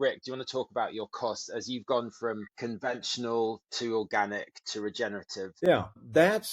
Rick, do you want to talk about your costs as you've gone from conventional to organic to regenerative? Yeah, that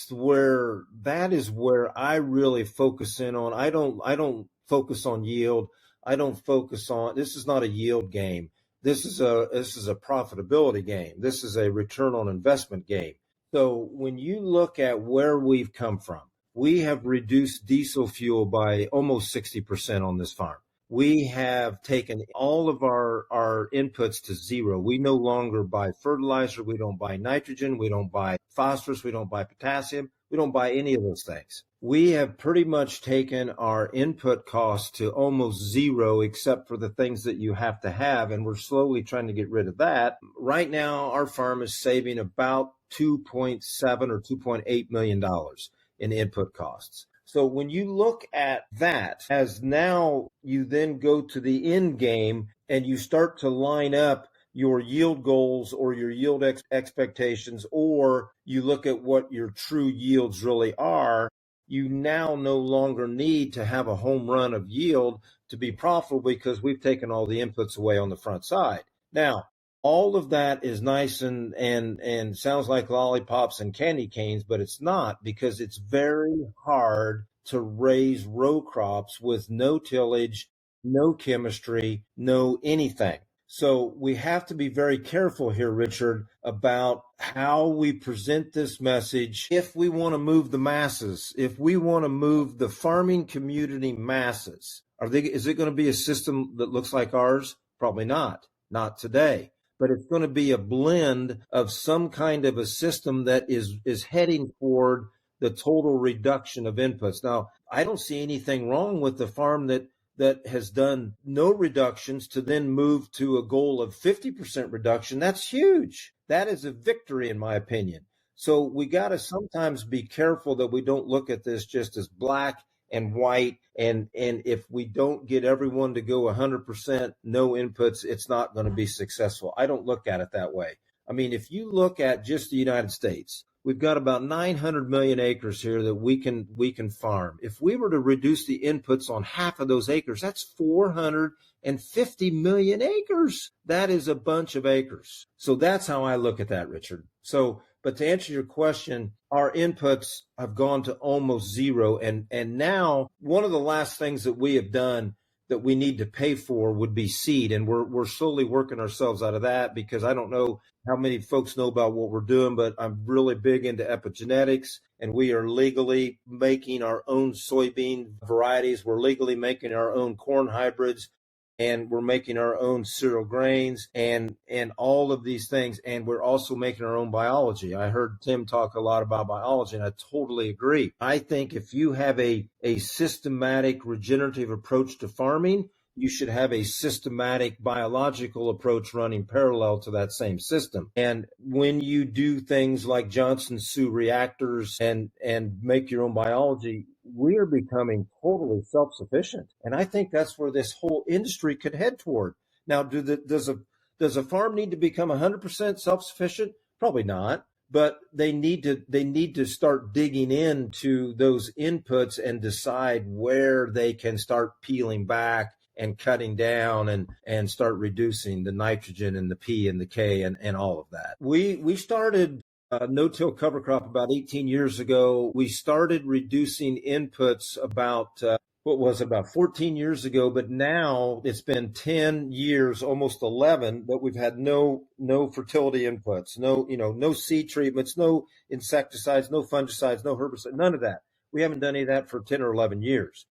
is where I really focus in on. I don't focus on yield. I don't focus on, this is not a yield game. This is a profitability game. This is a return on investment game. So when you look at where we've come from, we have reduced diesel fuel by almost 60% on this farm. We have taken all of our inputs to zero. We no longer buy fertilizer. We don't buy nitrogen. We don't buy phosphorus. We don't buy potassium. We don't buy any of those things. We have pretty much taken our input costs to almost zero, except for the things that you have to have. And we're slowly trying to get rid of that. Right now, our farm is saving about $2.7 or $2.8 million in input costs. So when you look at that, as now you then go to the end game and you start to line up your yield goals or your yield expectations, or you look at what your true yields really are, you now no longer need to have a home run of yield to be profitable because we've taken all the inputs away on the front side. Now, all of that is nice and sounds like lollipops and candy canes, but it's not, because it's very hard to raise row crops with no tillage, no chemistry, no anything. So we have to be very careful here, Richard, about how we present this message. If we want to move the masses, if we want to move the farming community masses, is it going to be a system that looks like ours? Probably not. Not today. But it's going to be a blend of some kind of a system that is heading toward the total reduction of inputs. Now, I don't see anything wrong with the farm that has done no reductions to then move to a goal of 50% reduction. That's huge. That is a victory, in my opinion. So we got to sometimes be careful that we don't look at this just as black and white. And if we don't get everyone to go 100% no inputs, it's not going to be successful. I don't look at it that way. I mean, if you look at just the United States, we've got about 900 million acres here that we can farm. If we were to reduce the inputs on half of those acres, that's 450 million acres. That is a bunch of acres. So that's how I look at that, Richard. So, but to answer your question, our inputs have gone to almost zero. And now one of the last things that we have done that we need to pay for would be seed. And we're slowly working ourselves out of that, because I don't know how many folks know about what we're doing, but I'm really big into epigenetics, and we are legally making our own soybean varieties. We're legally making our own corn hybrids, and we're making our own cereal grains and all of these things. And we're also making our own biology. I heard Tim talk a lot about biology, and I totally agree. I think if you have a systematic regenerative approach to farming, you should have a systematic biological approach running parallel to that same system. And when you do things like Johnson-Su reactors and make your own biology, we are becoming totally self-sufficient. And I think that's where this whole industry could head toward. Now, does a farm need to become 100% self-sufficient? Probably not. But they need to start digging into those inputs and decide where they can start peeling back and cutting down and start reducing the nitrogen and the P and the K and all of that. We started no-till cover crop about 18 years ago. We started reducing inputs about 14 years ago, but now it's been 10 years, almost 11, that we've had no fertility inputs, no seed treatments, no insecticides, no fungicides, no herbicide, none of that. We haven't done any of that for 10 or 11 years.